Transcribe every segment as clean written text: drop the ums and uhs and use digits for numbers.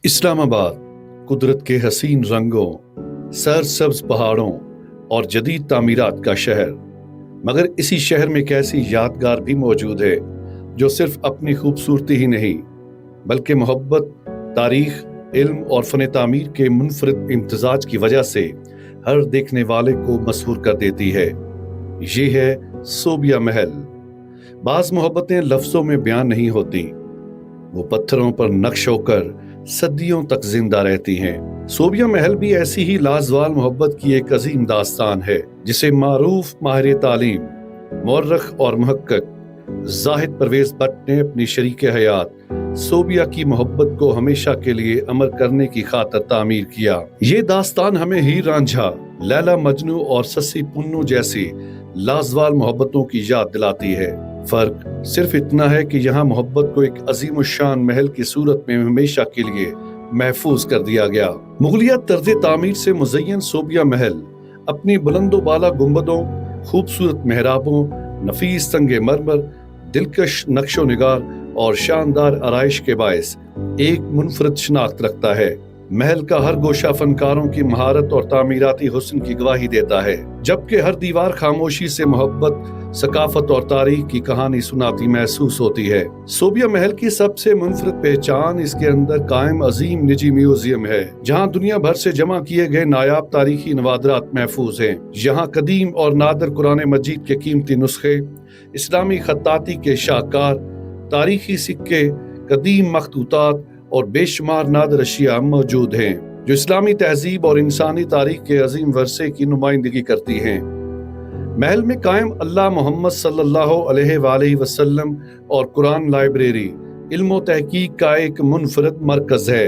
इस्लामाबाद कुदरत के हसीन रंगों, सरसब्ज पहाड़ों और जदीद तामीरात का शहर। मगर इसी शहर में एक ऐसी यादगार भी मौजूद है जो सिर्फ अपनी खूबसूरती ही नहीं बल्कि मोहब्बत, तारीख, इल्म और फन तामीर के मुनफरिद इम्तिजाज की वजह से हर देखने वाले को मसहूर कर देती है। ये है सोबिया महल। बाज मोहब्बतें लफ्जों में बयान नहीं होती, वो पत्थरों पर नक्श होकर सदियों तक जिंदा रहती हैं। सोबिया महल भी ऐसी ही लाजवाल मोहब्बत की एक अजीम दास्तान है जिसे मारूफ माहिर तालीम, मौर्रख और मुहक्किक जाहिद परवेज भट्ट ने अपनी शरीक हयात सोबिया की मोहब्बत को हमेशा के लिए अमर करने की खातिर तामीर किया। ये दास्तान हमें हीर रांझा, लैला मजनू और सस्सी पुन्नू जैसी लाजवाल मोहब्बतों की याद दिलाती है। फर्क सिर्फ इतना है कि यहाँ मोहब्बत को एक अजीम शान महल की सूरत में हमेशा के लिए महफूज कर दिया गया। मुगलिया तर्ज तामीर से मुज़य्यन सोबिया महल अपनी बुलंदो बाला गुंबदों, खूबसूरत मेहराबों, नफीस संगे मरमर, दिलकश नक्शो निगार और शानदार आराइश के बायस एक मुनफरद शनाख्त रखता है। महल का हर गोशा फनकारों की महारत और तामीराती हुस्न की गवाही देता है, जबकि हर दीवार खामोशी से मोहब्बत, सकाफत और तारीख की कहानी सुनाती महसूस होती है। सोबिया महल की सबसे मुनफरद पहचान इसके अंदर कायम अजीम निजी म्यूजियम है, जहां दुनिया भर से जमा किए गए नायाब तारीखी नवादरात महफूज हैं। यहाँ कदीम और नादर कुरान मजीद के कीमती नुस्खे, इस्लामी खत्ताती के शाहकार, तारीखी सिक्के, कदीम मखतूतात और बेशुमार नादर अशिया मौजूद हैं जो इस्लामी तहजीब और इंसानी तारीख के अजीम वर्से की नुमाइंदगी करती हैं। महल में कायम अल्लाह मोहम्मद सल्लल्लाहु अलैहि वसल्लम और कुरान लाइब्रेरी इल्म व तहकीक का एक मुनफरद मरकज है,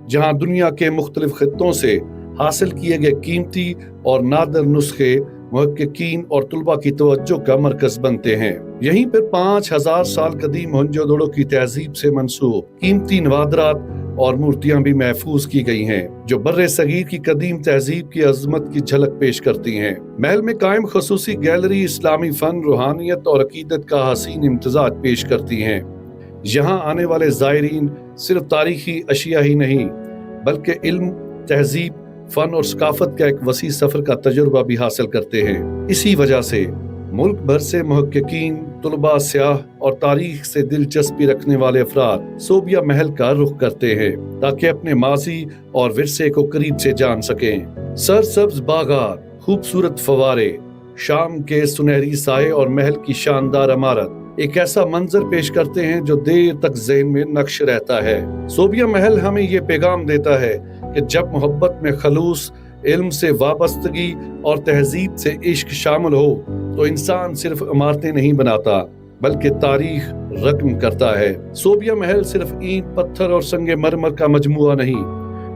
जहां दुनिया के मुख्तलिफ खित्तों से हासिल किए गए कीमती और नादर नुस्खे मुहक्किकीन और तुलबा की तवज्जो का मरकज बनते हैं। यहीं पर 5000 साल कदीम मोहनजोदड़ो की तहजीब से मंसूब कीमती नवादरात और मूर्तियां भी महफूज की गई हैं, जो बर्रे सगीर की कदीम तहजीब की अजमत की झलक पेश करती हैं। महल में कायम खसूसी गैलरी इस्लामी फन, रूहानियत और अकीदत का हसीन इम्तिजाज पेश करती हैं। यहाँ आने वाले ज़ायरीन सिर्फ तारीखी अशिया ही नहीं बल्कि इल्म, तहजीब, फन और सकाफत का एक वसी सफर का तजुर्बा भी हासिल करते हैं। इसी वजह से मुल्क भर से मुहक्किकीन, तुलबा, स्याह और तारीख से दिलचस्पी रखने वाले अफराद सोबिया महल का रुख करते हैं ताकि अपने माजी और विरसे को करीब से जान सकें। सरसब्ज बागात, खूबसूरत फवारे, शाम के सुनहरी साए और महल की शानदार इमारत एक ऐसा मंजर पेश करते हैं जो देर तक ज़हन में नक्श रहता है। सोबिया महल हमें ये पैगाम देता है कि जब मोहब्बत में खलूस, इल्म से वाबस्तगी और तहजीब से इश्क शामिल हो तो इंसान सिर्फ इमारतें नहीं बनाता बल्कि तारीख रकम करता है। सोबिया महल सिर्फ ईंट, पत्थर और संगे मरमर का मजमुआ नहीं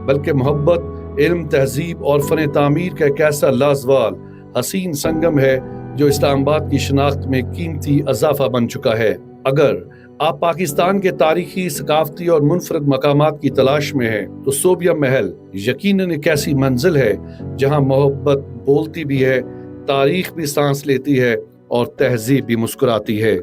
बल्कि मोहब्बत, इल्म, तहजीब और फन तामीर का एक ऐसा लाजवाल हसीन संगम है जो इस्लामाबाद की शनाख्त में कीमती इजाफा बन चुका है। अगर आप पाकिस्तान के तारीखी, सकाफती और मुनफरद मकामात की तलाश में हैं तो सोबिया महल यकीनन एक ऐसी मंजिल है जहां मोहब्बत बोलती भी है, तारीख भी सांस लेती है और तहजीब भी मुस्कुराती है।